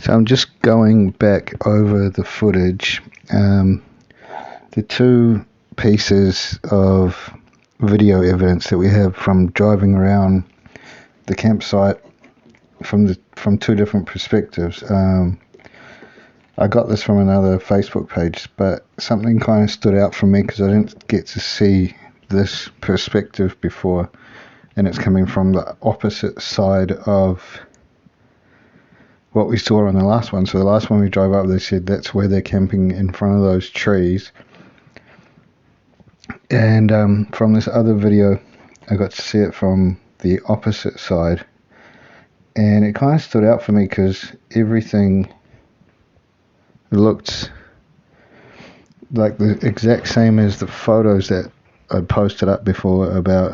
So I'm just going back over the footage. The two pieces of video evidence that we have from driving around the campsite from two different perspectives. I got this from another Facebook page, but something kind of stood out for me because I didn't get to see this perspective before, and it's coming from the opposite side of what we saw on the last one. So the last one we drove up, they said that's where they're camping, in front of those trees. And from this other video, I got to see it from the opposite side, and it kind of stood out for me because everything looked like the exact same as the photos that I posted up before about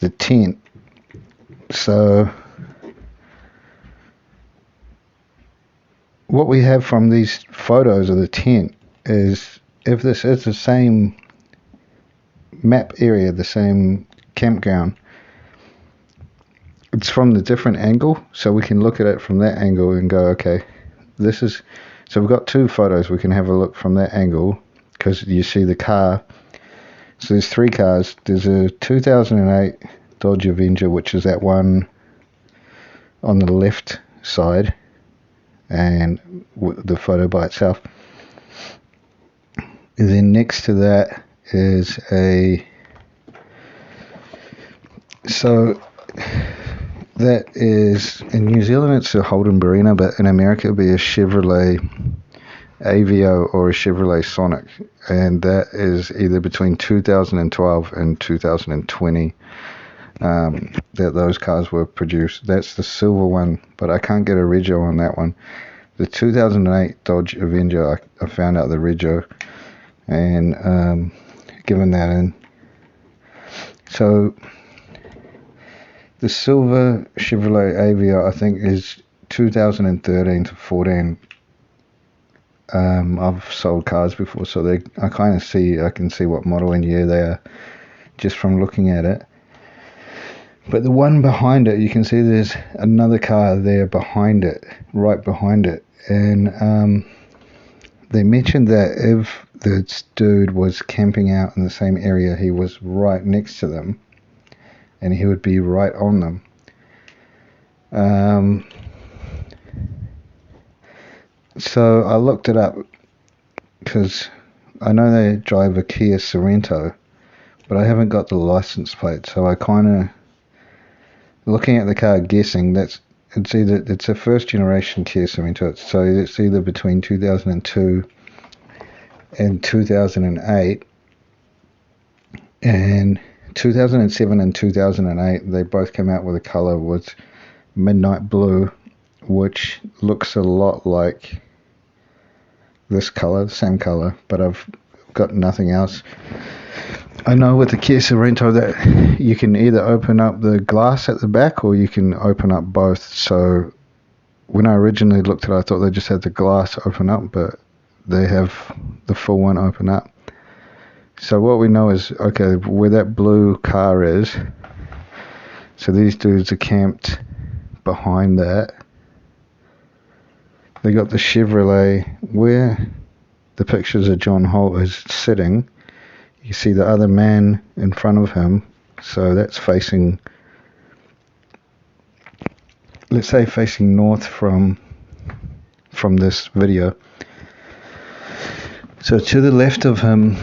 the tent. So what we have from these photos of the tent is, if this is the same map area, the same campground, it's from the different angle, so we can look at it from that angle and go, okay, this is, so we've got two photos, we can have a look from that angle, because you see the car. So there's three cars. There's a 2008 Dodge Avenger, which is that one on the left side, and the photo by itself. And then next to that is so that is, in New Zealand it's a Holden Barina, but in America it'd be a Chevrolet Aveo or a Chevrolet Sonic, and that is either between 2012 and 2020 that those cars were produced. That's the silver one, but I can't get a rego on that one. The 2008 Dodge Avenger, I found out the rego and given that in. So the silver Chevrolet Aveo, I think, is 2013 to 14. I've sold cars before, so I can see what model and year they are just from looking at it. But the one behind it, you can see there's another car there behind it, right behind it, and they mentioned that if this dude was camping out in the same area, he was right next to them, and he would be right on them. So I looked it up because I know they drive a Kia Sorento, but I haven't got the license plate, so I kind of, looking at the car, guessing it's a first generation Kia Sorento, so it's either between 2002 and 2008, and 2007 and 2008 they both came out with a color with midnight blue, which looks a lot like this color, the same color, but I've got nothing else. I know with the Kia Sorento that you can either open up the glass at the back or you can open up both. So when I originally looked at it, I thought they just had the glass open up, but they have the full one open up. So what we know is, okay, where that blue car is, so these dudes are camped behind that. They got the Chevrolet where the pictures of John Holt is sitting. You see the other man in front of him, so that's facing, let's say, facing north from this video. So to the left of him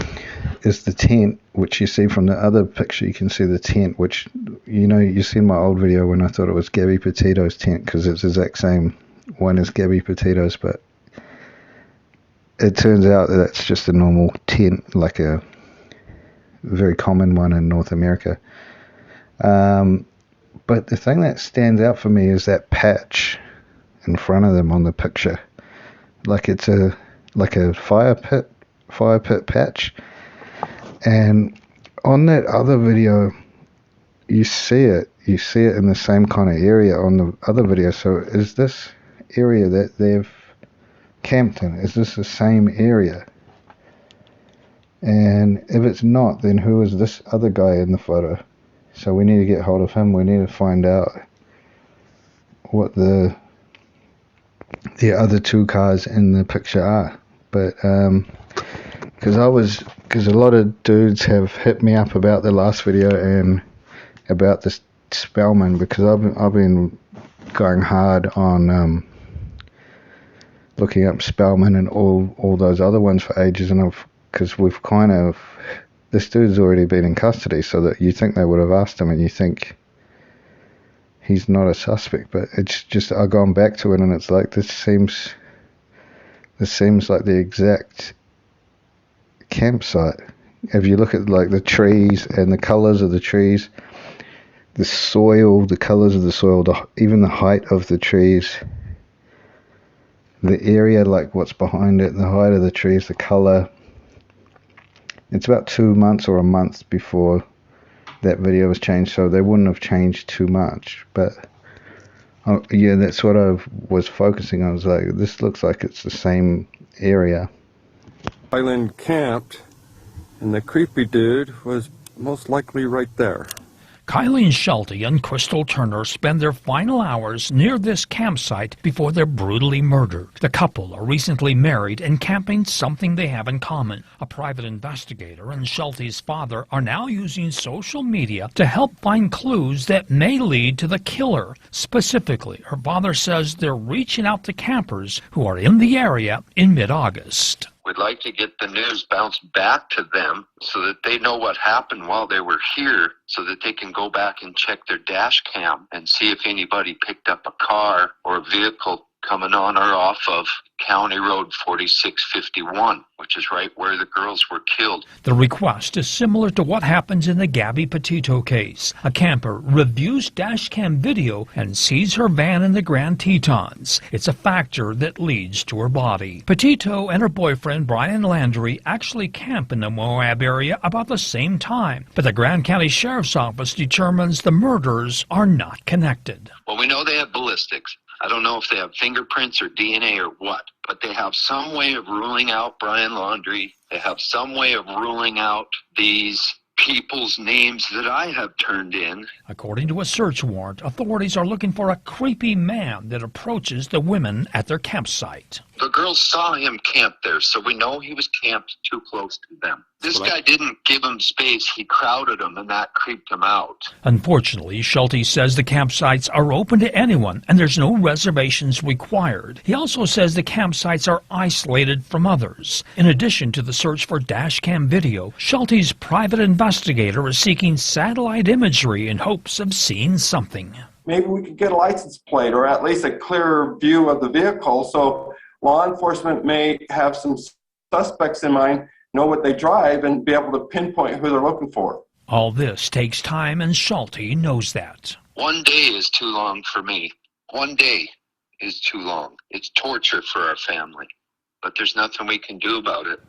is the tent, which you see from the other picture. You can see the tent, which, you know, you seen my old video when I thought it was Gabby Petito's tent, because it's the exact same one as Gabby Petito's, but it turns out that that's just a normal tent, like a very common one in North America. But the thing that stands out for me is that patch in front of them on the picture, like it's a fire pit patch. And on that other video, you see it in the same kind of area on the other video. So is this area that they've camped in, is this the same area? And if it's not, then who is this other guy in the photo? So we need to get hold of him. We need to find out what the the other two cars in the picture are. But because a lot of dudes have hit me up about the last video and about this Spellman, because I've been going hard on looking up Spellman and all those other ones for ages, and because we've kind of, this dude's already been in custody, so that you think they would have asked him, and you think he's not a suspect, but it's just, I've gone back to it, and it's like, this seems like the exact campsite. If you look at like the trees and the colors of the trees, the soil, the colors of the soil, even the height of the trees, the area, like what's behind it, the height of the trees, the color. It's about 2 months or a month before that video was changed, so they wouldn't have changed too much. But yeah, that's what I was focusing on. I was like, this looks like it's the same area. Kylen camped, and the creepy dude was most likely right there. Kylen Schulte and Crystal Turner spend their final hours near this campsite before they're brutally murdered. The couple are recently married and camping something they have in common. A private investigator and Schulte's father are now using social media to help find clues that may lead to the killer. Specifically, her father says they're reaching out to campers who are in the area in mid-August. We'd like to get the news bounced back to them so that they know what happened while they were here, so that they can go back and check their dash cam and see if anybody picked up a car or a vehicle coming on or off of County Road 4651, which is right where the girls were killed. The request is similar to what happens in the Gabby Petito case. A camper reviews dashcam video and sees her van in the Grand Tetons. It's a factor that leads to her body. Petito and her boyfriend, Brian Landry, actually camp in the Moab area about the same time, but the Grand County Sheriff's Office determines the murders are not connected. Well, we know they have ballistics. I don't know if they have fingerprints or DNA or what, but they have some way of ruling out Brian Laundrie. They have some way of ruling out these people's names that I have turned in. According to a search warrant, authorities are looking for a creepy man that approaches the women at their campsite. The girls saw him camp there, so we know he was camped too close to them. This guy didn't give him space. He crowded him, and that creeped him out. Unfortunately, Schulte says the campsites are open to anyone, and there's no reservations required. He also says the campsites are isolated from others. In addition to the search for dashcam video, Schulte's private investigator is seeking satellite imagery in hopes of seeing something. Maybe we could get a license plate or at least a clearer view of the vehicle, so law enforcement may have some suspects in mind, know what they drive, and be able to pinpoint who they're looking for. All this takes time, and Schulte knows that. 1 day is too long for me. 1 day is too long. It's torture for our family, but there's nothing we can do about it.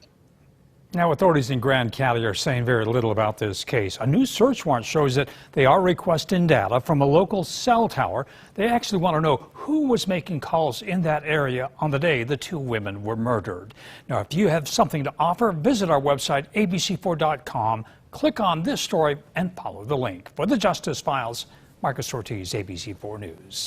Now, authorities in Grand County are saying very little about this case. A new search warrant shows that they are requesting data from a local cell tower. They actually want to know who was making calls in that area on the day the two women were murdered. Now, if you have something to offer, visit our website, abc4.com, click on this story, and follow the link. For the Justice Files, Marcus Ortiz, ABC4 News.